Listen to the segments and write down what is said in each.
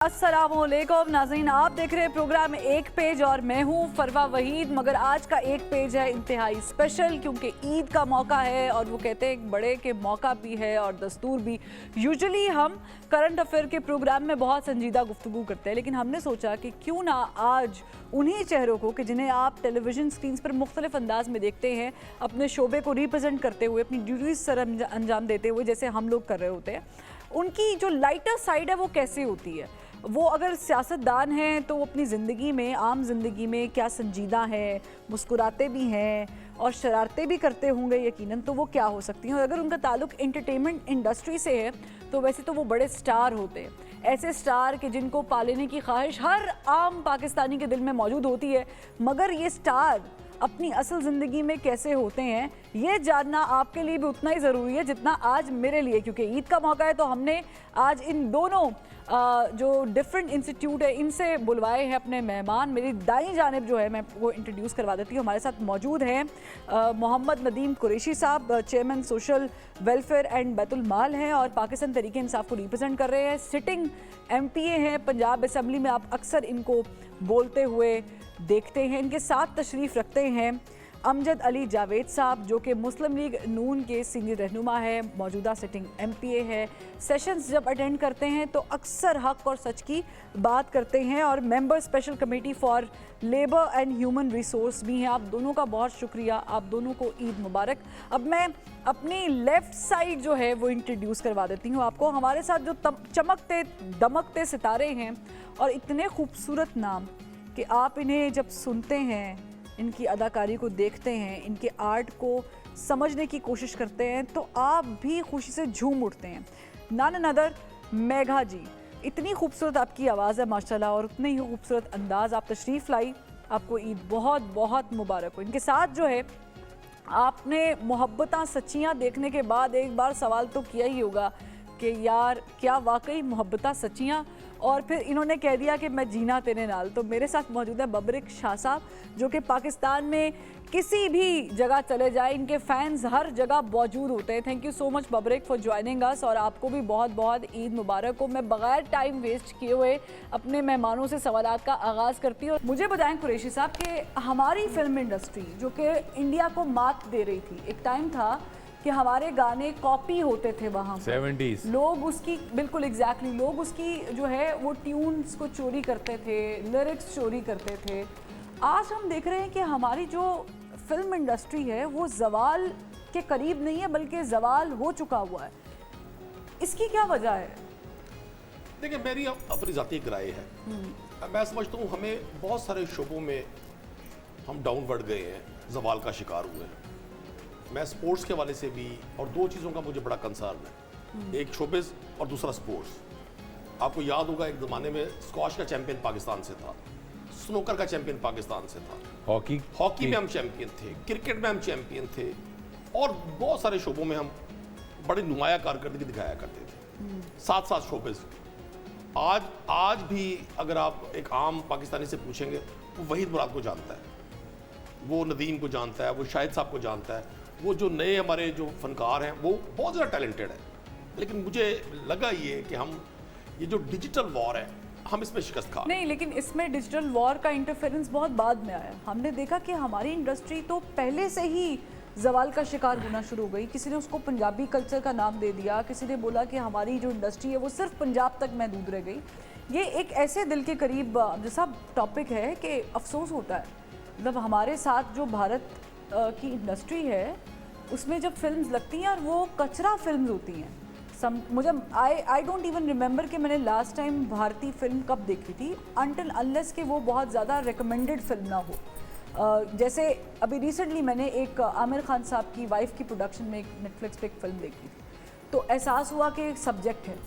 अस्सलामुअलैकुम नाज़रीन, आप देख रहे हैं प्रोग्राम एक पेज और मैं हूं फरवा वहीद। मगर आज का एक पेज है इंतहाई स्पेशल क्योंकि ईद का मौका है और वो कहते हैं एक बड़े के मौका भी है और दस्तूर भी। यूजुअली हम करंट अफेयर के प्रोग्राम में बहुत संजीदा गुफ्तगू करते हैं, लेकिन हमने सोचा कि क्यों ना आज उन्हीं चेहरों को कि जिन्हें आप टेलीविज़न स्क्रीन पर मुख्तलिफ अंदाज में देखते हैं, अपने शोबे को रिप्रेजेंट करते हुए, अपनी ड्यूटीज सर अंजाम देते हुए जैसे हम लोग कर रहे होते हैं, उनकी जो लाइटर साइड है वो कैसे होती है। वो अगर सियासतदान हैं तो वो अपनी ज़िंदगी में, आम ज़िंदगी में क्या संजीदा हैं, मुस्कुराते भी हैं और शरारतें भी करते होंगे यकीनन, तो वो क्या हो सकती हैं। और अगर उनका ताल्लुक एंटरटेनमेंट इंडस्ट्री से है तो वैसे तो वो बड़े स्टार होते हैं, ऐसे स्टार कि जिनको पालने की ख्वाहिश हर आम पाकिस्तानी के दिल में मौजूद होती है। मगर ये स्टार अपनी असल ज़िंदगी में कैसे होते हैं ये जानना आपके लिए भी उतना ही ज़रूरी है जितना आज मेरे लिए, क्योंकि ईद का मौका है। तो हमने आज इन दोनों जो डिफरेंट इंस्टीट्यूट है इनसे बुलवाए हैं अपने मेहमान। मेरी दाईं जानिब जो है मैं वो इंट्रोड्यूस करवा देती हूँ। हमारे साथ मौजूद हैं मोहम्मद नदीम कुरैशी साहब, chairman social welfare and Baitul Maal हैं और पाकिस्तान तहरीक इंसाफ को रिप्रेजेंट कर रहे हैं। सिटिंग MPA हैं पंजाब असम्बली में, आप अक्सर इनको बोलते हुए देखते हैं। इनके साथ तशरीफ़ रखते हैं अमजद अली जावेद साहब जो कि मुस्लिम लीग नून के सीनियर रहनुमा है, मौजूदा सिटिंग MPA है। सेशंस जब अटेंड करते हैं तो अक्सर हक़ और सच की बात करते हैं और member special committee for labour and human resource भी हैं। आप दोनों का बहुत शुक्रिया, आप दोनों को ईद मुबारक। अब मैं अपनी लेफ़्ट साइड जो है वो इंट्रोड्यूस करवा देती हूँ आपको। हमारे साथ जो चमकते दमकते सितारे हैं और इतने खूबसूरत नाम कि आप इन्हें जब सुनते हैं, इनकी अदाकारी को देखते हैं, इनके आर्ट को समझने की कोशिश करते हैं तो आप भी खुशी से झूम उठते हैं। नन अनदर मेघा जी, इतनी खूबसूरत आपकी आवाज़ है माशाल्लाह और उतने ही खूबसूरत अंदाज़, आप तशरीफ़ लाई, आपको ईद बहुत बहुत मुबारक हो। इनके साथ जो है आपने मोहब्बतां सच्चियाँ देखने के बाद एक बार सवाल तो किया ही होगा कि यार क्या वाकई मोहब्बतां सच्चियाँ, और फिर इन्होंने कह दिया कि मैं जीना तेरे नाल। तो मेरे साथ मौजूद है बबरिक शाह साहब जो कि पाकिस्तान में किसी भी जगह चले जाए इनके फैंस हर जगह मौजूद होते हैं। थैंक यू सो मच बबरिक फॉर ज्वाइनिंग अस और आपको भी बहुत बहुत ईद मुबारक हो। मैं बगैर टाइम वेस्ट किए हुए अपने मेहमानों से सवालात का आगाज़ करती हूँ। मुझे बताएं कुरैशी साहब कि हमारी फिल्म इंडस्ट्री जो कि इंडिया को मात दे रही थी, एक टाइम था कि हमारे गाने कॉपी होते थे वहाँ 70s, लोग उसकी बिल्कुल एग्जैक्टली लोग उसकी जो है वो ट्यून्स को चोरी करते थे, लिरिक्स चोरी करते थे। आज हम देख रहे हैं कि हमारी जो फिल्म इंडस्ट्री है वो जवाल के करीब नहीं है बल्कि जवाल हो चुका हुआ है। इसकी क्या वजह है? देखिए, मेरी अपनी ज़ाती राय है। मैं समझता हूँ हमें बहुत सारे शोबों में हम डाउनवर्ड गए हैं, जवाल का शिकार हुए हैं। मैं स्पोर्ट्स के वाले से भी, और दो चीज़ों का मुझे बड़ा कंसर्न है, एक शोबिज़ और दूसरा स्पोर्ट्स। आपको याद होगा एक ज़माने में स्क्वाश का चैंपियन पाकिस्तान से था, स्नूकर का चैंपियन पाकिस्तान से था, हॉकी में हम चैंपियन थे, क्रिकेट में हम चैंपियन थे और बहुत सारे शोबों में हम बड़ी नुमाया कारकर्दगी दिखाया करते थे। साथ साथ शोबिज़ आज भी अगर आप एक आम पाकिस्तानी से पूछेंगे वो वहीद मुराद को जानता है, वो नदीम को जानता है, वो शाहिद साहब को जानता है, वो जो नए हमारे जो फनकार हैं वो बहुत ज़्यादा टैलेंटेड है। लेकिन मुझे लगा ये कि हम ये जो डिजिटल वॉर है हम इसमें शिकस्त खा नहीं, लेकिन इसमें डिजिटल वॉर का इंटरफेरेंस बहुत बाद में आया। हमने देखा कि हमारी इंडस्ट्री तो पहले से ही जवाल का शिकार होना शुरू हो गई। किसी ने उसको पंजाबी कल्चर का नाम दे दिया, किसी ने बोला कि हमारी जो इंडस्ट्री है वो सिर्फ पंजाब तक महदूद रह गई। ये एक ऐसे दिल के करीब जैसा टॉपिक है कि अफसोस होता है। मतलब हमारे साथ जो भारत की इंडस्ट्री है उसमें जब फिल्म्स लगती हैं और वो कचरा फिल्म्स होती हैं। मुझे आई डोंट इवन रिमेंबर कि मैंने लास्ट टाइम भारतीय फिल्म कब देखी थी, अनटिल अनलेस कि वो बहुत ज़्यादा रिकमेंडेड फिल्म ना हो। जैसे अभी रिसेंटली मैंने एक आमिर खान साहब की वाइफ की प्रोडक्शन में एक नेटफ्लिक्स पे एक फिल्म देखी थी, तो एहसास हुआ कि एक सब्जेक्ट है।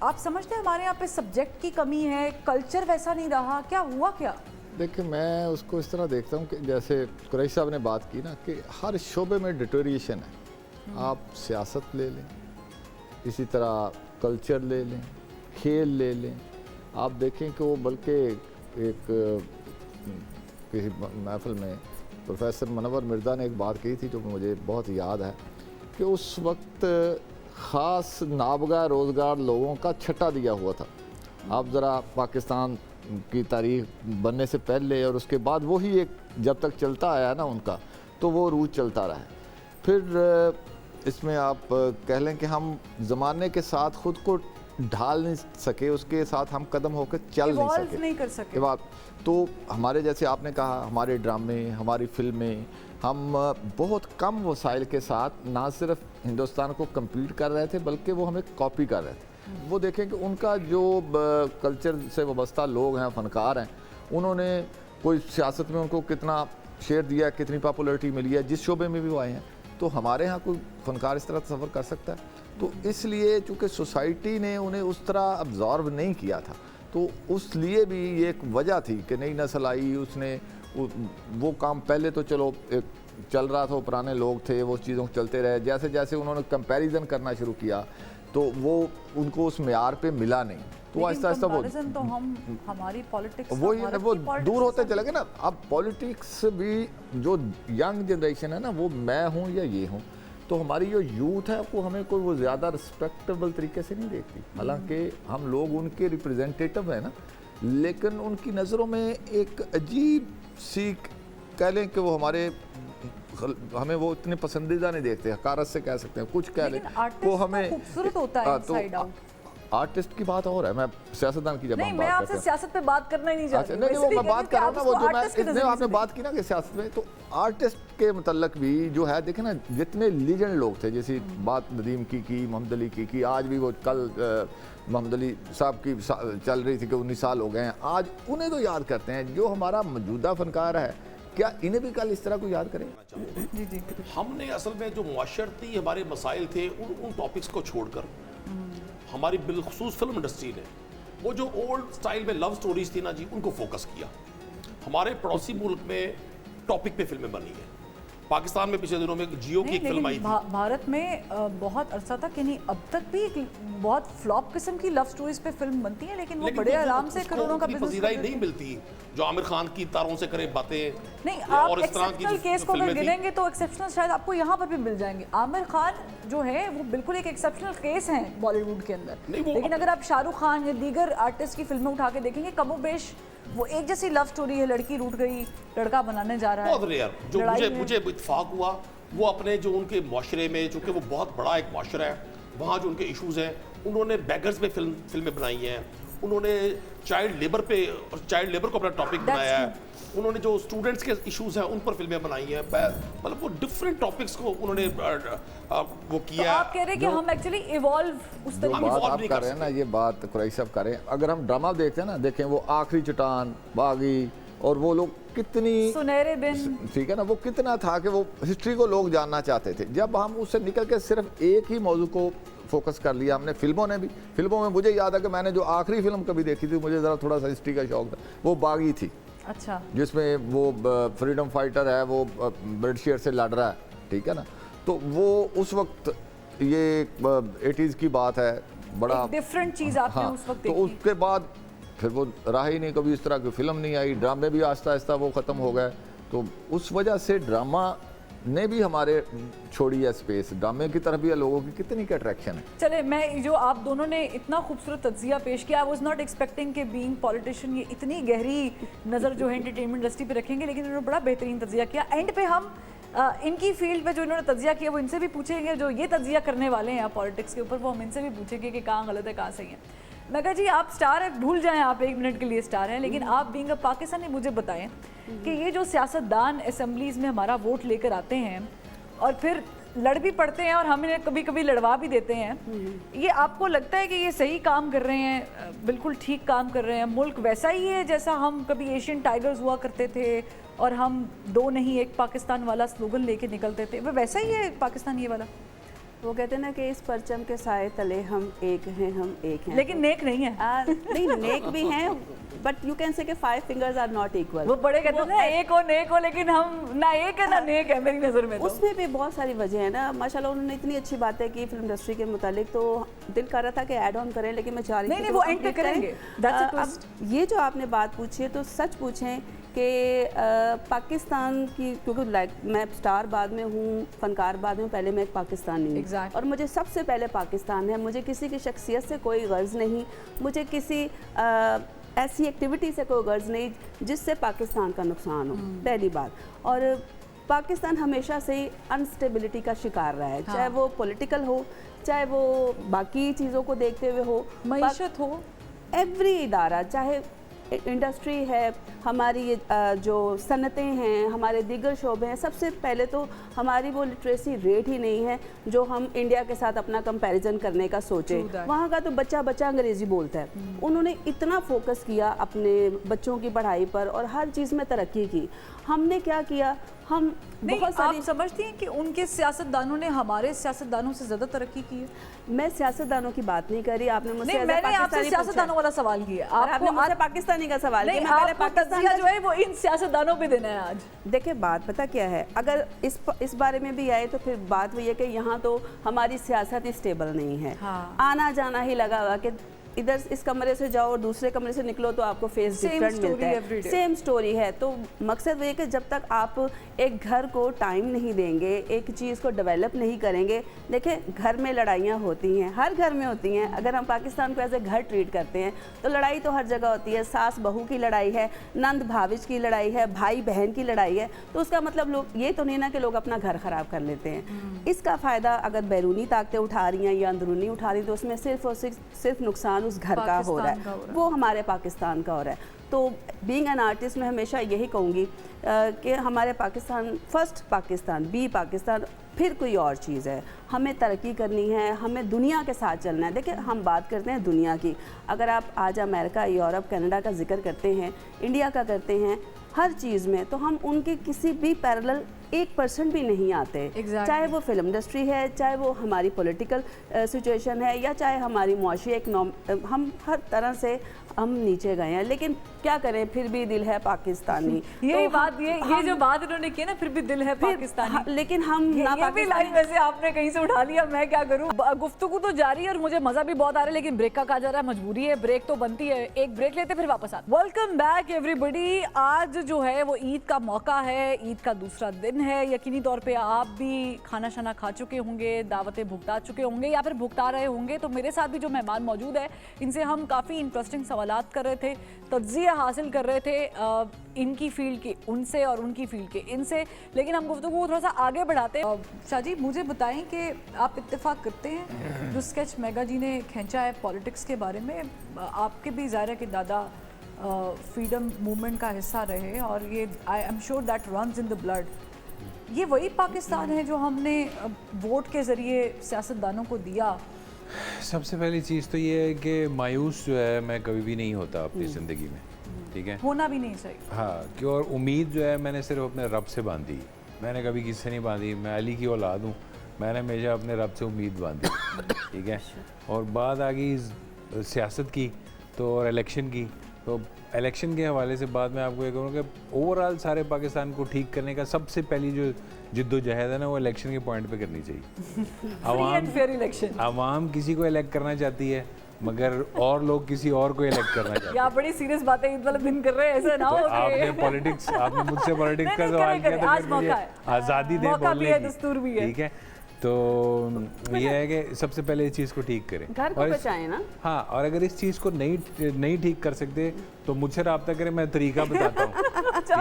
आप समझते हैं हमारे यहाँ पे सब्जेक्ट की कमी है, कल्चर वैसा नहीं रहा, क्या हुआ क्या? देखिए, मैं उसको इस तरह देखता हूँ कि जैसे कुरैशी साहब ने बात की ना कि हर शोबे में डिटोरिएशन है। आप सियासत ले लें, इसी तरह कल्चर ले लें, खेल ले लें। आप देखें कि वो बल्कि एक किसी महफिल में प्रोफेसर मनवर मिर्ज़ा ने एक बात कही थी जो मुझे बहुत याद है कि उस वक्त ख़ास नाबगा रोज़गार लोगों का छठा दिया हुआ था आप ज़रा पाकिस्तान की तारीख बनने से पहले और उसके बाद वही एक जब तक चलता आया ना उनका, तो वो रूज चलता रहा है। फिर इसमें आप कह लें कि हम ज़माने के साथ ख़ुद को ढाल नहीं सके, उसके साथ हम कदम होकर चल नहीं Evolve सके, नहीं कर सके। तो हमारे जैसे आपने कहा हमारे ड्रामे, हमारी फिल्में, हम बहुत कम वसाइल के साथ ना सिर्फ हिंदुस्तान को कम्पीट कर रहे थे बल्कि वो हमें कॉपी कर रहे थे। वो देखें कि उनका जो कल्चर से वाबस्ता लोग हैं, फनकार हैं, उन्होंने कोई सियासत में उनको कितना शेयर दिया, कितनी पॉपुलैरिटी मिली है, जिस शोबे में भी वो आए हैं। तो हमारे यहाँ कोई फनकार इस तरह तसव्वुर कर सकता है? तो इसलिए चूँकि सोसाइटी ने उन्हें उस तरह अब्जॉर्व नहीं किया था, तो उस लिए भी ये एक वजह थी कि नई नस्ल आई, उसने वो काम पहले तो चलो एक चल रहा था, वो पुराने लोग थे, वो चीज़ों को चलते रहे। जैसे जैसे उन्होंने कंपैरिजन करना शुरू किया तो वो उनको उस मेयार पे मिला नहीं, तो आहिस्ता आहिस्ता वो तो हम हमारी पॉलिटिक्स वो दूर होते चले गए ना। अब पॉलिटिक्स भी जो यंग जनरेशन है ना, वो मैं हूँ या ये हूँ, तो हमारी जो यूथ है वो हमें कोई वो ज़्यादा रिस्पेक्टेबल तरीके से नहीं देखती। हालांकि हम लोग उनके रिप्रेजेंटेटिव हैं ना, लेकिन उनकी नज़रों में एक अजीब सी कह लें कि वो हमें वो इतने पसंदीदा नहीं देखते, हकारत से कह सकते हैं, कुछ कह लें वो हमें खूबसूरत होता है इनसाइड आउट। आर्टिस्ट की बात और है, मैं सियासतदान की जब नहीं, हम मैं बात आपसे करते सियासत पे बात करना ही नहीं चाहती। नहीं वो मैं बात कर रहा हूँ ना, वो जो मैं इसमें आपने बात की ना कि सियासत में, तो आर्टिस्ट के मतलब भी जो है देखे ना, जितने लीजेंड लोग थे, जैसी बात नदीम की मोहम्मद अली की, आज भी वो कल मोहम्मद अली साहब की चल रही थी कि 19 साल हो गए हैं, आज उन्हें तो याद करते हैं। जो हमारा मौजूदा फनकार है, क्या इन्हें भी कल इस तरह को याद करें? जी जी। हमने असल में जो मुआशरती हमारे मसाइल थे उन टॉपिक्स को छोड़कर हमारी बिलखसूस फिल्म इंडस्ट्री ने वो जो ओल्ड स्टाइल में लव स्टोरीज थी ना जी, उनको फोकस किया। हमारे पड़ोसी मुल्क में टॉपिक पे फिल्में बनी हैं। पाकिस्तान में पिछले दिनों में जियो की एक फिल्म आई थी। भारत में बहुत अरसा तक, यानी अब तक भी बहुत फ्लॉप किस्म की लव स्टोरीज पे फिल्म बनती है, लेकिन वो बड़े आराम से करोड़ों का बिजनेस पजीराई नहीं मिलती जो आमिर खान की तारों से करे बातें। नहीं, आप एक्सेप्शनल केस को अगर गिनेंगे तो एक्सेप्शनल शायद आपको यहाँ पर भी मिल जाएंगे। आमिर खान जो है वो बिल्कुल एक एक्सेप्शनल केस है बॉलीवुड के अंदर, लेकिन अगर आप शाहरुख खान या दीगर आर्टिस्ट की फिल्में उठा के देखेंगे, कमोबेश वो एक जैसी लव स्टोरी है, लड़की रूठ गई, लड़का बनाने जा रहा है। बहुत रेयर जो मुझे इत्तेफाक हुआ वो अपने जो उनके माशरे में, चूँकि वो बहुत बड़ा एक माशरा है, वहाँ जो उनके इशूज़ हैं, उन्होंने बैगर्स पे फिल्में बनाई हैं, उन्होंने चाइल्ड लेबर को अपना टॉपिक बनाया है, उन्होंने जो स्टूडेंट्स के इश्यूज हैं उन पर फिल्में बनाई हैं, मतलब वो डिफरेंट टॉपिक्स को उन्होंने वो किया। तो आप कह रहे हैं कि हम एक्चुअली इवॉल्व उस तरीके से आप कर रहे हैं ना, ये बात कुरैशी साहब कर रहे हैं। अगर हम ड्रामा देखते हैं ना, देखें वो आखिरी चट्टान, बागी, और वो लोग कितनी सुनहरे दिन, ठीक है ना, वो कितना था कि वो हिस्ट्री को लोग जानना चाहते थे। जब हम उससे निकल के सिर्फ एक ही मौजू को फोकस कर लिया हमने, फिल्मों में मुझे याद है कि मैंने जो आखिरी फिल्म कभी देखी थी, मुझे ज़रा थोड़ा सा हिस्ट्री का शौक था, वो बागी थी। अच्छा। जिसमें वो फ्रीडम फाइटर है, वो ब्रिटिशर से लड़ रहा है, ठीक है ना, तो वो उस वक्त ये 80s की बात है, बड़ा डिफरेंट चीज़ आपने उस वक्त देखी। तो उसके बाद फिर वो रहा ही नहीं, कभी इस तरह की फिल्म नहीं आई, ड्रामे भी आहिस्ता आहिस्ता वो ख़त्म हो गए। तो उस वजह से ड्रामा ने भी हमारे छोड़ी है स्पेस, ड्रामे की तरफ भी लोगों की कितनी की अट्रैक्शन है। चले, मैं जो आप दोनों ने इतना खूबसूरत तज्जिया पेश किया, आई वाज नॉट एक्सपेक्टिंग कि बीइंग पॉलिटिशियन ये इतनी गहरी नज़र जो है एंटरटेनमेंट इंडस्ट्री पे रखेंगे, लेकिन इन्होंने बड़ा बेहतरीन तज्जिया किया। एंड पे हम इनकी फील्ड पे जो इन्होंने तज्जिया किया वो इनसे भी पूछेंगे, जो ये तज्जिया करने वाले हैं पॉलिटिक्स के ऊपर, वो हम इनसे भी पूछेंगे कि कहाँ गलत है कहाँ सही है। मैं कहा जी आप स्टार है, भूल जाएं आप एक मिनट के लिए स्टार हैं, लेकिन आप बीइंग अ पाकिस्तानी मुझे बताएं कि ये जो सियासतदान असेंबलीज में हमारा वोट लेकर आते हैं और फिर लड़ भी पड़ते हैं और हम इन्हें कभी कभी लड़वा भी देते हैं, ये आपको लगता है कि ये सही काम कर रहे हैं, बिल्कुल ठीक काम कर रहे हैं? मुल्क वैसा ही है जैसा हम कभी एशियन टाइगर्स हुआ करते थे और हम दो नहीं एक पाकिस्तान वाला स्लोगन लेके निकलते थे, वो वैसा ही है पाकिस्तान ये वाला? वो कहते हैं ना कि इस परचम के साए तले हम एक हैं, हम एक हैं, लेकिन नेक नहीं है। नहीं, नेक भी हैं, बट यू कैन से कि 5 फिंगर्स आर नॉट इक्वल। वो बड़े कहते हैं ना एक हो नेक हो, लेकिन हम ना एक है ना नेक है मेरी नज़र में। तो उसमें भी बहुत सारी वजह है ना, माशाल्लाह उन्होंने इतनी अच्छी बातें की फिल्म इंडस्ट्री के मुतालिक, तो दिल कर रहा था कि ऐड ऑन करें, लेकिन मैं चाह रही थी नहीं, वो एंड पे करेंगे। अब ये जो आपने बात पूछी है तो सच पूछें कि पाकिस्तान की, क्योंकि मैं स्टार बाद में हूँ, फनकार बाद में हूँ, पहले मैं एक पाकिस्तानी हूँ। Exactly. और मुझे सबसे पहले पाकिस्तान है, मुझे किसी की शख्सियत से कोई गर्ज नहीं, मुझे किसी ऐसी एक्टिविटी से कोई गर्ज नहीं जिससे पाकिस्तान का नुकसान हो, पहली बात। और पाकिस्तान हमेशा से ही अनस्टेबिलिटी का शिकार रहा है, चाहे वो पॉलिटिकल हो, चाहे वो बाकी चीज़ों को देखते हुए हो, मईशत हो, एवरी इदारा, चाहे इंडस्ट्री है, हमारी ये जो सनतें हैं, हमारे दीगर शोबे हैं, सबसे पहले तो हमारी वो लिटरेसी रेट ही नहीं है जो हम इंडिया के साथ अपना कंपैरिजन करने का सोचे। वहाँ का तो बच्चा बच्चा अंग्रेज़ी बोलता है। उन्होंने इतना फोकस किया अपने बच्चों की पढ़ाई पर और हर चीज़ में तरक्की की। हमने क्या किया, हम नहीं, बहुत सारी, आप समझती हैं कि उनके सियासतदानों ने हमारे सियासतदानों से ज़्यादा तरक्की की है? मैं सियासतदानों की बात नहीं कर रही, आपने मुझसे नहीं, as a मैंने आपसे पाकिस्तानी सियासतदानों वाला सवाल किया। पूछा। आपने मुझसे पाकिस्तानी का सवाल नहीं, किया, मैं पहले आपको पाकिस्तान तज़किया का जो है वो इन सियासतदानों पे देना है आज। देखिए बात पता क्या है, अगर इस बारे में भी आए तो फिर बात वही है कि यहाँ तो हमारी सियासत ही स्टेबल नहीं है। हाँ। आना जाना ही लगा हुआ कि इधर इस कमरे से जाओ और दूसरे कमरे से निकलो तो आपको फेस डिफरेंट मिलता है, सेम स्टोरी है। तो मकसद वो है कि जब तक आप एक घर को टाइम नहीं देंगे, एक चीज़ को डेवलप नहीं करेंगे, देखिए घर में लड़ाइयाँ होती हैं, हर घर में होती हैं। अगर हम पाकिस्तान को एज ए घर ट्रीट करते हैं तो लड़ाई तो हर जगह होती है, सास बहू की लड़ाई है, नंद भाविज की लड़ाई है, भाई बहन की लड़ाई है। तो उसका मतलब लोग ये तो नहीं ना कि लोग अपना घर ख़राब कर लेते हैं। इसका फ़ायदा अगर बैरूनी ताकतें उठा रही हैं या अंदरूनी उठा रही, तो उसमें सिर्फ और सिर्फ नुकसान उस घर का हो रहा है, वो हमारे पाकिस्तान का हो रहा है। तो बीइंग एन आर्टिस्ट मैं हमेशा यही कहूँगी कि हमारे पाकिस्तान, फर्स्ट पाकिस्तान, बी पाकिस्तान, फिर कोई और चीज़ है। हमें तरक्की करनी है, हमें दुनिया के साथ चलना है। देखिए हम बात करते हैं दुनिया की, अगर आप आज अमेरिका, यूरोप, कनाडा का जिक्र करते हैं, इंडिया का करते हैं, हर चीज़ में तो हम उनके किसी भी पैरेलल 1% भी नहीं आते। Exactly. चाहे वो फिल्म इंडस्ट्री है, चाहे वो हमारी पॉलिटिकल सिचुएशन है, या चाहे हमारी मुआशी हम हर तरह से हम नीचे गए हैं। लेकिन क्या करें, फिर भी दिल है पाकिस्तानी। यही तो बात, ये जो बात इन्होंने की ना, फिर भी दिल है पाकिस्तानी। लेकिन हम ना ये भी लाइन वैसे आपने कहीं से उठा लिया, मैं क्या करूं। गुफ्तगू तो जारी है और मुझे मजा भी बहुत आ रहा है, लेकिन ब्रेक का कहा जा रहा है, मजबूरी है, ब्रेक तो बनती है। एक ब्रेक लेते फिर वापस आते। Welcome back everybody. आज जो है वो ईद का मौका है, ईद का दूसरा दिन है। यकीनी तौर पे आप भी खाना शाना खा चुके होंगे, दावतें भुगता चुके होंगे या फिर भुगता रहे होंगे। तो मेरे साथ भी जो मेहमान मौजूद है, इनसे हम काफ़ी इंटरेस्टिंग सवालात कर रहे थे, तज्ज़िया हासिल कर रहे थे इनकी फील्ड के उनसे और उनकी फील्ड के इनसे। लेकिन हम गुफ्तगू को थोड़ा सा आगे बढ़ाते हैं। शाह जी, मुझे बताएं कि आप इत्तेफाक करते हैं जो स्केच मेगा जी ने खींचा है पॉलिटिक्स के बारे में, आपके भी ज़ाहिर है कि दादा फ्रीडम मूवमेंट का हिस्सा रहे और ये I am sure that runs in the blood. ये वही पाकिस्तान है जो हमने वोट के ज़रिए सियासतदानों को दिया? सबसे पहली चीज़ तो ये है कि मायूस जो है मैं कभी भी नहीं होता अपनी ज़िंदगी में, ठीक है, होना भी नहीं चाहिए। हाँ, कि और उम्मीद जो है मैंने सिर्फ अपने रब से बांधी, मैंने कभी किसी से नहीं बांधी। मैं अली की औलाद हूँ, मैंने हमेशा अपने रब से उम्मीद बांधी, ठीक है। और बात आ गई सियासत की तो और इलेक्शन की, तो इलेक्शन के हवाले से बाद में आपको ये कहूँ कि ओवरऑल सारे पाकिस्तान को ठीक करने का सबसे पहली जो जिद्दोजहद है ना, वो इलेक्शन के पॉइंट पे करनी चाहिए। आवाम किसी को इलेक्ट करना चाहती है, मगर और लोग किसी और को इलेक्ट करना चाहते हैं। आप बड़ी सीरियस बातें ईद वाले दिन कर रहे हैं, ऐसा ना हो। आपने पॉलिटिक्स, आपने मुझसे पॉलिटिक्स का सवाल किया तो फिर मुझे आज़ादी दे बोलने की, दस्तूर भी है, ठीक है। तो ये है कि सबसे पहले इस चीज़ को ठीक करें, घर को बचाएं ना। हाँ, और अगर इस चीज़ को नहीं ठीक कर सकते तो मुझसे रब्ता करें, मैं तरीका बताता हूँ,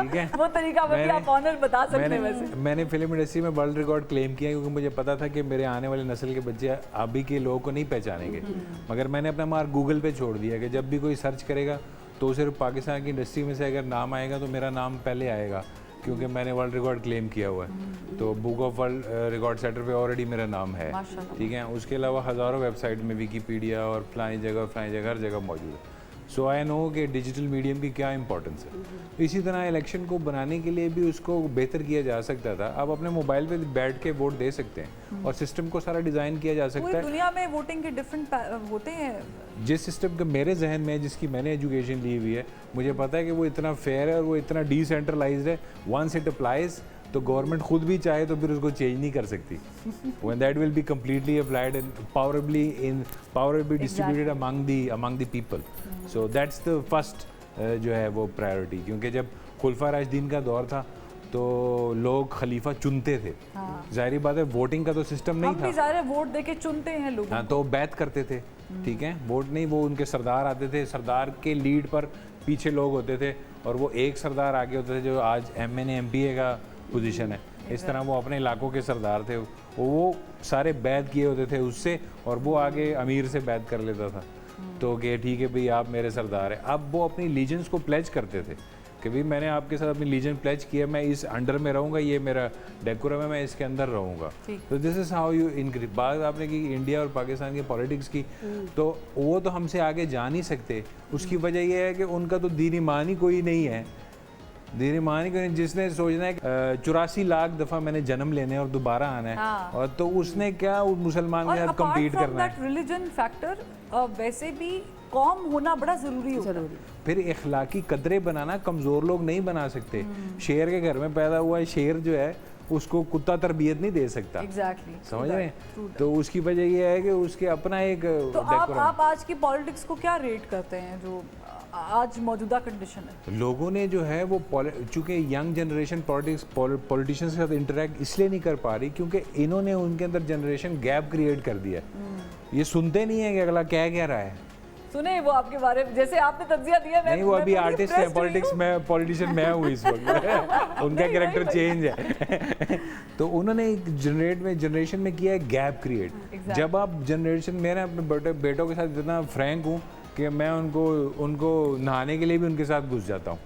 ठीक है। वो तरीका आप ऑनर बता सकते हैं। वैसे मैंने फिल्म इंडस्ट्री में वर्ल्ड रिकॉर्ड क्लेम किया क्योंकि मुझे पता था कि मेरे आने वाले नस्ल के बच्चे अभी के लोगों को नहीं पहचानेंगे, मगर मैंने अपना मार्क गूगल पे छोड़ दिया कि जब भी कोई सर्च करेगा तो सिर्फ पाकिस्तान की इंडस्ट्री में से अगर नाम आएगा तो मेरा नाम पहले आएगा, क्योंकि मैंने वर्ल्ड रिकॉर्ड क्लेम किया हुआ है। तो book of world record setter पे ऑलरेडी मेरा नाम है, ठीक है। उसके अलावा हज़ारों वेबसाइट में विकीपीडिया और फलानी जगह हर जगह मौजूद है। सो आई नो कि डिजिटल मीडियम की क्या इंपॉर्टेंस है। इसी तरह इलेक्शन को बनाने के लिए भी उसको बेहतर किया जा सकता था। आप अपने मोबाइल पे बैठ के वोट दे सकते हैं और सिस्टम को सारा डिज़ाइन किया जा सकता है। दुनिया में वोटिंग के डिफरेंट होते हैं। जिस सिस्टम के मेरे जहन में, जिसकी मैंने एजुकेशन ली हुई है, मुझे पता है कि वो इतना फेयर है और वो इतना डिसेंट्रलाइज्ड है। वंस इट अप्लाइज तो गवर्नमेंट खुद भी चाहे तो फिर उसको चेंज नहीं कर सकती। When that will be completely applied and power will be distributed among the people. So that's the first जो है वो प्रायोरिटी, क्योंकि जब खुलफा राशिदीन का दौर था तो लोग खलीफा चुनते थे। जाहिर बात है वोटिंग का तो सिस्टम नहीं हम था। भी सारे वोट देके चुनते हैं लोग। हाँ, तो बैत करते थे, ठीक है, वोट नहीं, वो उनके सरदार आते थे, सरदार के लीड पर पीछे लोग होते थे और वो एक सरदार आगे होते थे जो आज MNA MPA का पोजीशन है। इस तरह वो अपने इलाकों के सरदार थे, वो सारे बैत किए होते थे उससे और वो आगे अमीर से बैत कर लेता था। तो कि ठीक है भाई आप मेरे सरदार हैं। अब वो अपनी लीजेंस को प्लेज करते थे कि भाई मैंने आपके साथ अपनी लीजन प्लेज किया, मैं इस अंडर में रहूँगा, ये मेरा डेकोरम है, मैं इसके अंदर रहूँगा। तो this is how you increase. बात आपने की इंडिया और पाकिस्तान की पॉलिटिक्स की, तो वो तो हमसे आगे जा नहीं सकते। उसकी वजह यह है कि उनका तो दीन ईमान ही कोई नहीं है। दीन ईमान ही कोई नहीं, जिसने सोचना है 84 लाख दफ़ा मैंने जन्म लेने और दोबारा आना है। हाँ। और तो उसने क्या उस मुसलमान के साथ कम्पीट करना है। रिलीजन फैक्टर वैसे भी कौम होना बड़ा जरूरी होता है। फिर इखलाकी कदरें बनाना कमज़ोर लोग नहीं बना सकते। शेर के घर में पैदा हुआ शेर जो है उसको कुत्ता तरबियत नहीं दे सकता। Exactly, समझ रहे हैं? तो उसकी वजह यह है कि उसके अपना एक तो आप आज की पॉलिटिक्स को क्या रेट करते हैं जो आज मौजूदा कंडीशन है? लोगों ने जो है वो चूंकि यंग जनरेशन पॉलिटिशियंस के साथ इंटरेक्ट इसलिए नहीं कर पा रही क्योंकि इन्होंने उनके अंदर जनरेशन गैप क्रिएट कर दिया। ये सुनते नहीं है कि अगला क्या रहा है। सुने वो आपके बारे में, जैसे आपने तज्जिया दिया, नहीं वो अभी आर्टिस्ट है, पॉलिटिक्स में पॉलिटिशियन मैं हूँ इस वक्त। उनका कैरेक्टर चेंज है। तो उन्होंने एक जनरेशन में किया है गैप क्रिएट। जब आप जनरेशन, मैंने अपने बेटों के साथ इतना फ्रैंक हूँ कि मैं उनको नहाने के लिए भी उनके साथ घुस जाता हूँ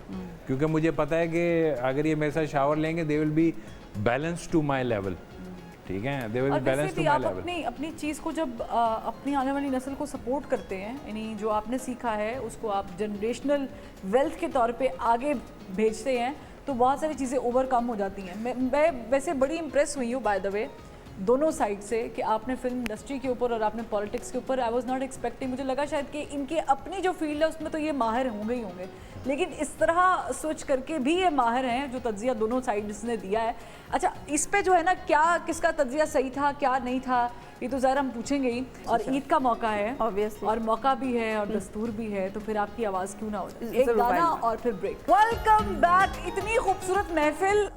क्योंकि मुझे पता है कि अगर ये मेरे साथ शावर लेंगे they will be balance to my level. ठीक है, they will be balance to my level. अपनी चीज़ को जब अपनी आने वाली नस्ल को सपोर्ट करते हैं, यानी जो आपने सीखा है उसको आप जनरेशनल वेल्थ के तौर पे आगे भेजते हैं, तो बहुत सारी चीज़ें ओवरकम हो जाती हैं। मैं वैसे बड़ी इम्प्रेस हुई हूँ बाय द वे दोनों साइड से कि आपने फिल्म इंडस्ट्री के ऊपर और आपने पॉलिटिक्स के ऊपर, आई वाज नॉट एक्सपेक्टिंग, मुझे लगा शायद कि इनकी अपनी जो फील्ड है उसमें तो ये माहिर होंगे ही होंगे, लेकिन इस तरह स्विच करके भी ये माहिर हैं जो तज्जिया दोनों साइड्स ने दिया है। अच्छा, इस पे जो है ना, क्या किसका तज्जिया सही था क्या नहीं था ये तो ज़रा हम पूछेंगे ही। और ईद का मौका है Obviously. और मौका भी है और दस्तूर भी है, तो फिर आपकी आवाज़ क्यों ना हो जाए। एक गाना और फिर ब्रेक। Welcome back. इतनी खूबसूरत महफिल,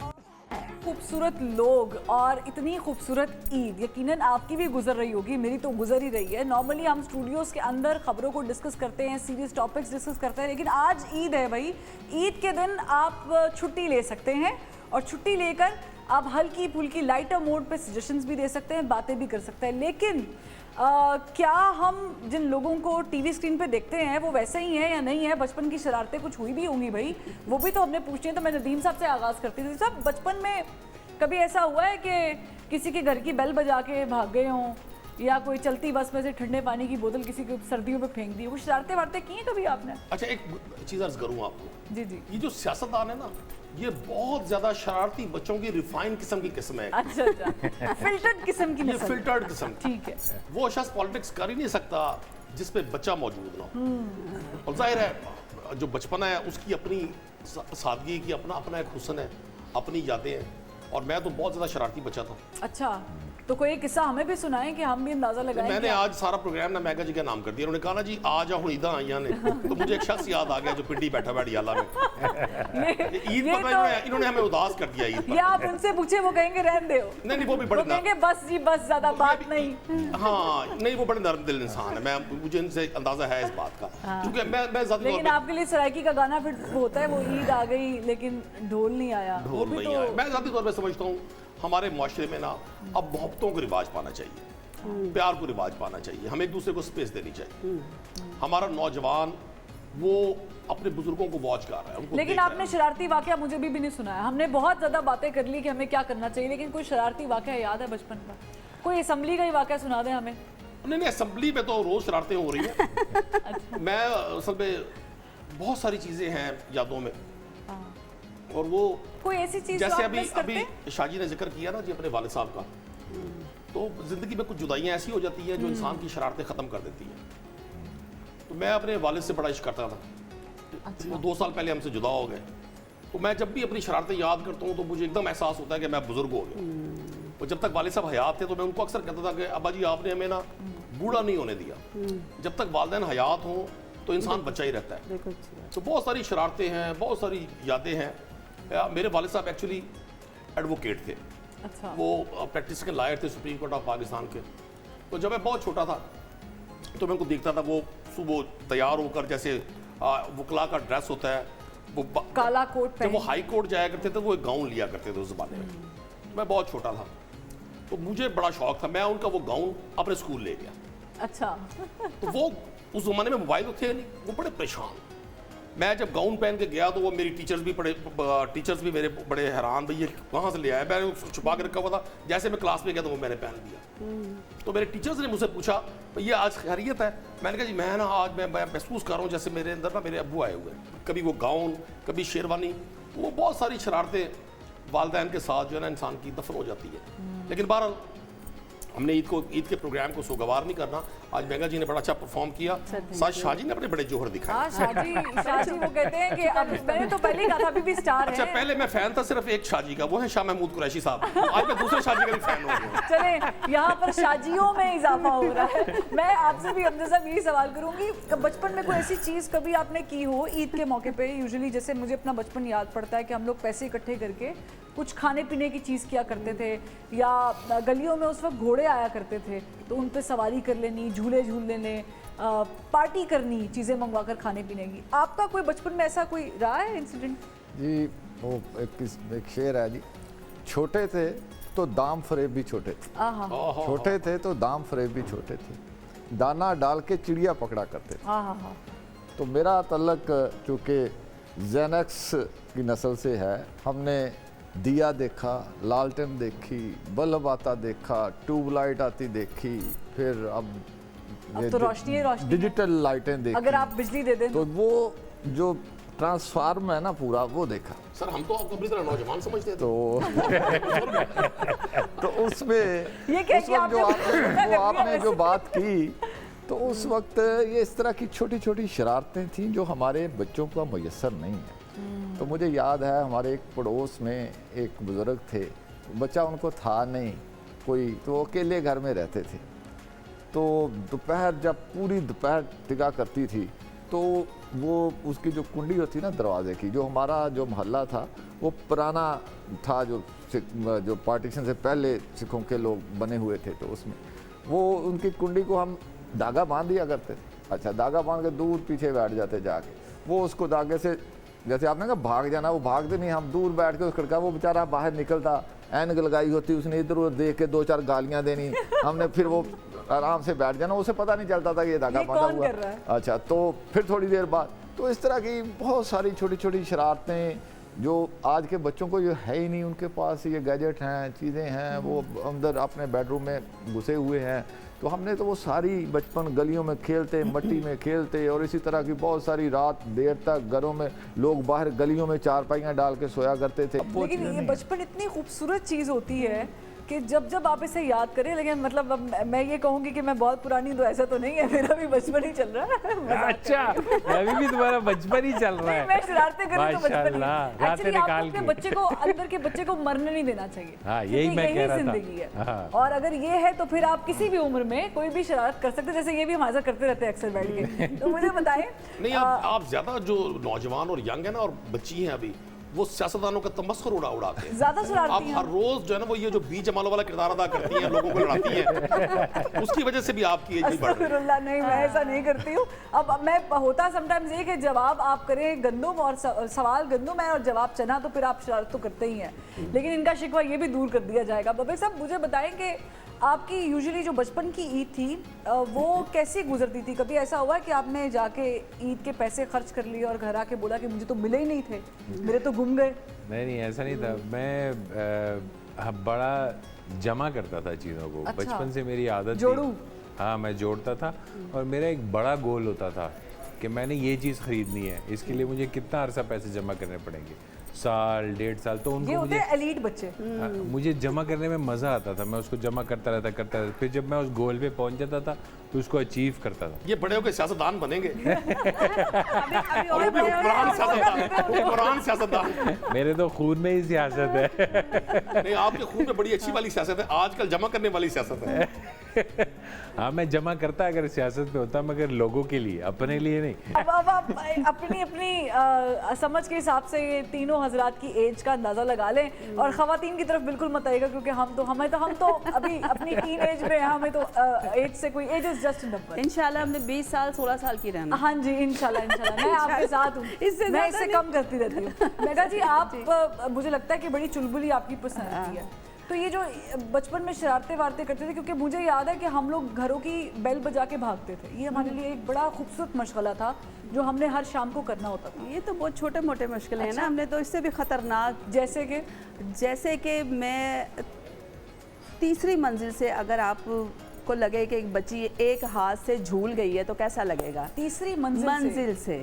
खूबसूरत लोग और इतनी खूबसूरत ईद यकीनन आपकी भी गुजर रही होगी, मेरी तो गुजर ही रही है। नॉर्मली हम स्टूडियोज़ के अंदर खबरों को डिस्कस करते हैं, सीरियस टॉपिक्स डिस्कस करते हैं, लेकिन आज ईद है भाई। ईद के दिन आप छुट्टी ले सकते हैं और छुट्टी लेकर आप हल्की फुल्की लाइटर मोड पे सजेशंस भी दे सकते हैं, बातें भी कर सकते हैं। लेकिन क्या हम जिन लोगों को टीवी स्क्रीन पे देखते हैं वो वैसे ही हैं या नहीं है? बचपन की शरारतें कुछ हुई भी होंगी भाई, वो भी तो हमने पूछनी है। तो मैं नदीम साहब से आगाज़ करती थी। साहब, बचपन में कभी ऐसा हुआ है कि किसी के घर की बेल बजा के भाग गए हों या कोई चलती बस में से ठंडे पानी की बोतल किसी के सर्दियों में फेंक दी? कुछ शरारतें वारतें की हैं कभी आपने? अच्छा, एक चीज़ अर्ज करूँ आपको। जी जी। ये जो सियासतदान है ना, ये बहुत ज्यादा शरारती बच्चों की रिफाइंड किस्म की किस्म है। अच्छा अच्छा, फिल्टर्ड किस्म की ये नस्ल। फिल्टर्ड किस्म की। ठीक है। वो शख्स पॉलिटिक्स कर ही नहीं सकता जिस पे बच्चा मौजूद ना हो। और जाहिर है जो बचपना है उसकी अपनी सादगी की अपना एक हुस्न है, अपनी यादें हैं। और मैं तो बहुत ज्यादा शरारती बच्चा था। अच्छा, तो कोई किस्सा हमें भी सुनाएं कि हम भी अंदाजा लगाएं। मैंने आज सारा प्रोग्राम ना मैगा जी का नाम कर दिया। उन्होंने कहा ना जी आ जाओ ईदा आइया ने, तो मुझे एक शख्स याद आ गया जो पिंडी बैठा बैठियाला में। ईद पर इन्होंने हमें उदास कर दिया। ईद ये आप उनसे पूछे, वो कहेंगे रहने दो। नहीं, वो भी बड़े कहेंगे बस जी बस, ज्यादा बात नहीं। हाँ नहीं, वो बड़े नरम दिल इंसान है। मुझे इनसे अंदाजा है इस बात का, क्योंकि मैं लेकिन आपके लिए सराइकी का गाना फिर होता है, वो ईद आ गई लेकिन ढोल नहीं आया। ढोल नहीं आया। मैं ज़ाती तौर पर समझता हूँ हमारे माशरे में ना अब मोहब्बतों को रिवाज पाना चाहिए, प्यार को रिवाज पाना चाहिए, हम एक दूसरे को स्पेस देनी चाहिए। हमारा नौजवान वो अपने बुजुर्गों को वॉच कर रहा है। लेकिन आपने शरारती वाकया मुझे भी नहीं सुनाया। हमने बहुत ज़्यादा बातें कर ली कि हमें क्या करना चाहिए, लेकिन कोई शरारती वाकया याद है बचपन का? कोई असेंबली का ही वाकया सुना दें हमें। नहीं, असेंबली में तो रोज़ शरारतें हो रही हैं। मैं असल में बहुत सारी चीज़ें हैं यादों में, और वो कोई ऐसी चीज जैसे अभी शाजी ने जिक्र किया ना जी अपने वालिद साहब का, तो ज़िंदगी में कुछ जुदाइयाँ ऐसी हो जाती हैं जो इंसान की शरारतें ख़त्म कर देती हैं। तो मैं अपने वालिद से बड़ा इश्क करता था। अच्छा। वो 2 साल पहले हमसे जुदा हो गए। तो मैं जब भी अपनी शरारतें याद करता हूँ तो मुझे एकदम एहसास होता है कि मैं बुजुर्ग हो गया। और जब तक वालिद साहब हयात थे तो मैं उनको अक्सर कहता था कि अब्बा जी आपने हमें ना बूढ़ा नहीं होने दिया। जब तक वालिदैन हयात हों तो इंसान बच्चा ही रहता है। बिल्कुल अच्छी बात। तो बहुत सारी शरारतें हैं, बहुत सारी यादें हैं। मेरे वालिद साहब एक्चुअली एडवोकेट थे, अच्छा। वो प्रैक्टिस के लायर थे सुप्रीम कोर्ट ऑफ पाकिस्तान के। तो जब मैं बहुत छोटा था तो मैं उनको देखता था, वो सुबह तैयार होकर, जैसे वकला का ड्रेस होता है, वो काला कोट जब वो पहन। हाई कोर्ट जाया करते थे वो एक गाउन लिया करते थे उस ज़माने में। मैं बहुत छोटा था तो मुझे बड़ा शौक था, मैं उनका वो गाउन अपने स्कूल ले गया। अच्छा। तो वो उस ज़माने में मोबाइल तो थे नहीं, वो बड़े परेशान। मैं जब गाउन पहन के गया तो वो मेरी टीचर्स भी मेरे बड़े हैरान, भाई ये कहाँ से ले आया। मैंने उसको छुपा के रखा हुआ था, जैसे मैं क्लास में गया तो वो मैंने पहन लिया। तो मेरे टीचर्स ने मुझसे पूछा, ये आज खैरियत है? मैंने कहा जी मैं ना आज मैं महसूस कर रहा हूँ जैसे मेरे अंदर ना मेरे अब्बू आए हुए हैं। कभी वो गाउन, कभी शेरवानी, वो बहुत सारी शरारतें वालिदैन के साथ जो है ना इंसान की दफन हो जाती है। लेकिन बहरहाल हमने ईद के प्रोग्राम को सोगवार नहीं करना। आज मेघा जी ने बड़ा अच्छा परफॉर्म किया, साथ शाह जी ने अपने बड़े जोहर दिखाए। हाँ शाह जी वो कहते हैं कि अब मैंने तो पहले ही कहा था अभी भी स्टार अच्छा है। पहले मैं फैन था सिर्फ एक शाह जी का, वो है शाह महमूद कुरैशी साहब। आज मैं दूसरे शाह जी का भी फैन हो गया। चले यहाँ पर शाजियों में इजाफा हो रहा है। मैं आपसे भी हमजा साहब यही सवाल करूंगी, बचपन में कोई ऐसी चीज कभी आपने की हो ईद के मौके पे? यूजुअली जैसे मुझे अपना बचपन याद पड़ता है कि हम लोग पैसे इकट्ठे करके कुछ खाने पीने की चीज़ किया करते थे, या गलियों में उस वक्त घोड़े आया करते थे तो उन पे सवारी कर लेनी, झूले झूल लेने, पार्टी करनी, चीज़ें मंगवा कर खाने पीने की। आपका कोई बचपन में ऐसा कोई रहा है इंसिडेंट? जी वो एक शेर है जी, छोटे थे तो दाम फरेब भी छोटे थे, छोटे थे तो दाम फरेब भी छोटे थे, दाना डाल के चिड़िया पकड़ा करते थे। तो मेरा तल्लक चूँकि जेनेक्स की नस्ल से है, हमने दिया देखा, लालटेन देखी, बल्ब आता देखा, ट्यूबलाइट आती देखी, फिर अब तो रोशनी डिजिटल लाइटें देखी। अगर आप बिजली दे दें तो वो जो ट्रांसफार्म है ना पूरा, वो देखा। सर हम तो आपको अपनी तरह नौजवान समझते थे। तो उसमें ये उस वक्त जो आपने जो बात की, तो उस वक्त ये इस तरह की छोटी छोटी शरारतें थीं जो हमारे बच्चों को मुयस्सर नहीं है। तो मुझे याद है हमारे एक पड़ोस में एक बुज़ुर्ग थे, बच्चा उनको था नहीं कोई, तो वो अकेले घर में रहते थे। तो दोपहर जब पूरी दोपहर टिका करती थी तो वो उसकी जो कुंडी होती ना दरवाजे की, जो हमारा जो मोहल्ला था वो पुराना था, जो पार्टीशन से पहले सिखों के लोग बने हुए थे, तो उसमें वो उनकी कुंडी को हम धागा बांध दिया करते थे। अच्छा, धागा बांध के दूर पीछे बैठ जाते जाके, वो उसको धागे से जैसे आपने कहा भाग जाना, वो भागते नहीं, हम दूर बैठ के उस खड़का, वो बेचारा बाहर निकलता, ऐनक लगाई होती, उसने इधर उधर देख के 2-4 गालियां देनी, हमने फिर वो आराम से बैठ जाना, उसे पता नहीं चलता था कि ये धागा बांधा हुआ। अच्छा, तो फिर थोड़ी देर बाद तो इस तरह की बहुत सारी छोटी छोटी शरारतें जो आज के बच्चों को ये है ही नहीं, उनके पास ये गैजेट हैं, चीज़ें हैं, वो अंदर अपने बेडरूम में घुसे हुए हैं। तो हमने तो वो सारी बचपन गलियों में खेलते, मट्टी में खेलते, और इसी तरह की बहुत सारी रात देर तक घरों में लोग बाहर गलियों में चारपाइयाँ डाल के सोया करते थे। लेकिन ये बचपन इतनी खूबसूरत चीज़ होती है कि जब जब आप इसे याद करें, लेकिन मतलब अब मैं ये कहूँगी कि मैं बहुत पुरानी, तो ऐसा तो नहीं है, मेरा भी बचपन ही चल रहा है। अच्छा, अभी भी तुम्हारा बचपन ही चल रहा है। मैं शरारतें करूँ तो बचपन ही। रातें निकाल के बच्चे को, अंदर के बच्चे को मरने नहीं देना चाहिए। हाँ, यही मैं कह रहा था। जिंदगी है, और अगर ये है तो फिर आप किसी भी उम्र में कोई भी शरारत कर सकते हैं, जैसे ये भी हमारे साथ करते रहते हैं अक्सर बैठ के। तो मुझे बताएं। नहीं, आप ज्यादा जो नौजवान और यंग है ना और बच्ची हैं अभी, वो सियासतदानों का तमस्खुर उड़ाते हैं। ज्यादा शरारती हैं। आप हर रोज जो है ना वो ये जो बीच जमालो वाला किरदार अदा करती हैं, लोगों को लड़ाती हैं, उसकी वजह से भी आपकी एज भी बढ़ रही है। नहीं, मैं ऐसा नहीं करती हूँ। अब मैं होता समटाइम्स ये कि जवाब आप करें गंदुम और सवाल गंदुम है और जवाब चना, तो फिर आप शरारत तो करते ही हैं, लेकिन इनका शिकवा ये भी दूर कर दिया जाएगा। बबे साहब मुझे बताएं कि आपकी यूजुअली जो बचपन की ईद थी वो कैसी गुजरती थी? कभी ऐसा हुआ कि आपने जाके ईद के पैसे खर्च कर लिए और घर आके बोला कि मुझे तो मिले ही नहीं थे, मेरे तो गुम गए? नहीं, ऐसा नहीं था। मैं बड़ा जमा करता था चीज़ों को। अच्छा। बचपन से मेरी आदत जोड़ू? हाँ, मैं जोड़ता था, और मेरा एक बड़ा गोल होता था कि मैंने ये चीज़ खरीदनी है, इसके लिए मुझे कितना अरसा पैसे जमा करने पड़ेंगे, साल 1.5 साल। तो उनको ये होते हैं एलीट बच्चे। मुझे जमा करने में मज़ा आता था, मैं उसको जमा करता रहता। फिर जब मैं उस गोल पे पहुंच जाता था तो उसको अचीव करता था। ये बड़े होकर सियासतदान बनेंगे। अभी सियासतदान। मेरे तो खून में ही सियासत है। नहीं, आपके खून में बड़ी अच्छी वाली सियासत है, आजकल जमा करने वाली सियासत है। हाँ मैं जमा करता अगर सियासत में होता, मगर लोगों के लिए, अपने लिए नहीं। अब आप अपनी अपनी समझ के हिसाब से ये तीनों हजरात की एज का अंदाजा लगा लें और खवातीन की तरफ बिल्कुल मत आइएगा, क्योंकि हम तो अभी अपनी टीन एज में हैं, हमें तो एज से कोई एज इज जस्ट नंबर। इंशाल्लाह हमने 20 साल 16 साल की रहना। हाँ जी इंशाल्लाह मैं आपके साथ हूँ, मैं इससे कम करती रहती हूँ। मेघा जी आप मुझे लगता है कि बड़ी चुलबुली आपकी पर्सनैलिटी है, तो ये जो बचपन में शरारतें वारते करते थे, क्योंकि मुझे याद है कि हम लोग घरों की बेल बजा के भागते थे, ये हमारे लिए एक बड़ा खूबसूरत मशगला था जो हमने हर शाम को करना होता था। ये तो बहुत छोटे मोटे मुश्किल है ना, हमने तो इससे भी खतरनाक, जैसे कि मैं तीसरी मंजिल से अगर आप को लगे कि एक बच्ची एक हाथ से झूल गई है तो कैसा लगेगा? तीसरी मंजिल से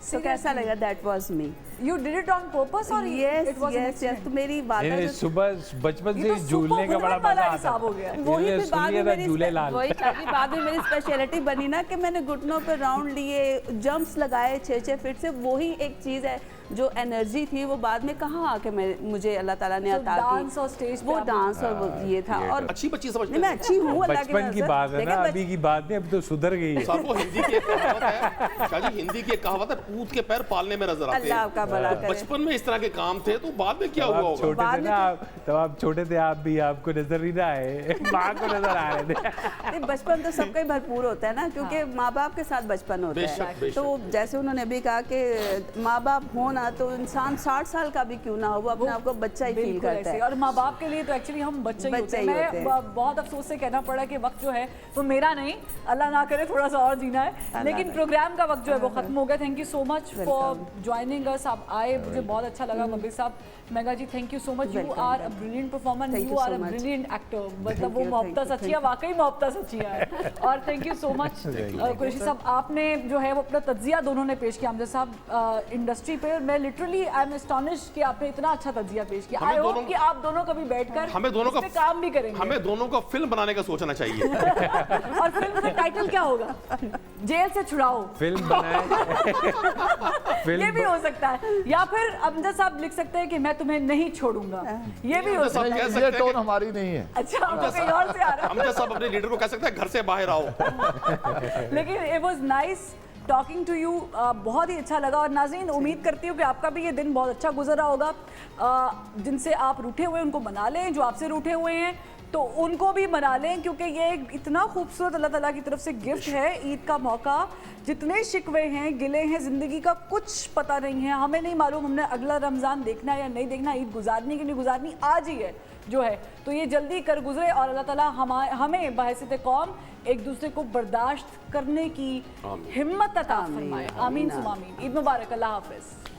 तो कैसा लगेगा? That was me. You did it on purpose और यस तो मेरी वादा सुबह बचपन से झूलने का बड़ा मजा आता हो गया। वही फिर बाद में मेरी स्पेशलिटी बनी ना कि मैंने घुटनों पे राउंड लिए, जंप्स लगाए 6-6 फीट से। वही एक चीज़ है जो एनर्जी थी वो बाद में कहाँ आके मुझे अल्लाह ताला ने अता की। डांस और स्टेज वो डांस और वो ये था। और अच्छी बच्ची समझते हैं। मैं अच्छी हूँ अल्लाह की बचपन की बात है ना, अभी की बात नहीं, अब तो सुधर गई है। सर वो हिंदी की एक कहावत है, शाहजी हिंदी की एक कहावत है, पूत के पैर पालने में नजर आते अल्लाह का भला करे। बचपन में इस तरह के काम थे तो बाद में क्या हुआ होगा? छोटे थे ना तब आप छोटे थे, आप भी आपको नजर नहीं आए, माँ को नजर आ रहे थे। बचपन तो सबका ही भरपूर होता है ना, क्योंकि माँ बाप के साथ बचपन होता है। तो जैसे उन्होंने अभी कहा कि माँ बाप हो ना तो इंसान 60 साल का भी क्यों ना हो, वो अपने आप को बच्चा ही फील करता है। और माँ बाप के लिए तो एक्चुअली हम बच्चे ही होते हैं। मैं बहुत अफसोस से कहना पड़ा कि वक्त जो है वो मेरा नहीं, अल्लाह ना करे थोड़ा सा और जीना है, लेकिन प्रोग्राम का वक्त जो है वो खत्म हो गया। Thank you so much for joining us. आप आए, मुझे बहुत अच्छा लगा। मबीर साहब, Megha ji thank you so much. You are a brilliant performer, you are a brilliant actor. मतलब वो मोहब्बत सच्ची है, वाकई मोहब्बत सच्ची है। और thank you so much Qureshi साहब, आपने जो है वो अपना तज्जिया दोनों ने पेश किया। हमजा साहब इंडस्ट्री पे, मैं लिटरली आई एम एस्टोनिश्ड कि आपने इतना अच्छा तज्जिया पेश किया। आई होप कि आप दोनों कभी बैठकर हमें दोनों का काम भी करेंगे। हमें दोनों को फिल्म बनाने का सोचना चाहिए। और फिल्म का टाइटल क्या होगा? जेल से छुड़ाओ फिल्म बनाए। ये भी हो सकता है, या फिर अमजद साहब लिख सकते हैं कि मैं तुम्हें नहीं छोड़ूंगा, ये भी हो सकता है। ये टोन हमारी नहीं है। अच्छा, कहीं और से आ रहा है। हम सब अपने लीडर को कह सकते हैं घर से बाहर आओ। लेकिन it was nice talking to you, बहुत ही अच्छा लगा। और नाज़रीन, उम्मीद करती हूँ कि आपका भी ये दिन बहुत अच्छा गुजरा होगा। जिनसे आप रूठे हुए उनको मना लें, जो आपसे रूठे हुए हैं तो उनको भी मना लें, क्योंकि ये एक इतना खूबसूरत अल्लाह ताला की तरफ से गिफ्ट है, ईद का मौका। जितने शिकवे हैं, गिले हैं, ज़िंदगी का कुछ पता नहीं है, हमें नहीं मालूम हमने अगला रमज़ान देखना है या नहीं देखना, ईद गुजारनी कि नहीं गुजारनी, आज ही है जो है। तो ये जल्दी कर गुजरे और अल्लाह ताला हमें बहैसियत कौम एक दूसरे को बर्दाश्त करने की हिम्मत अता फरमाए। आमीन सुम आमीन। ईद मुबारक, अल्लाह हाफ़िज़।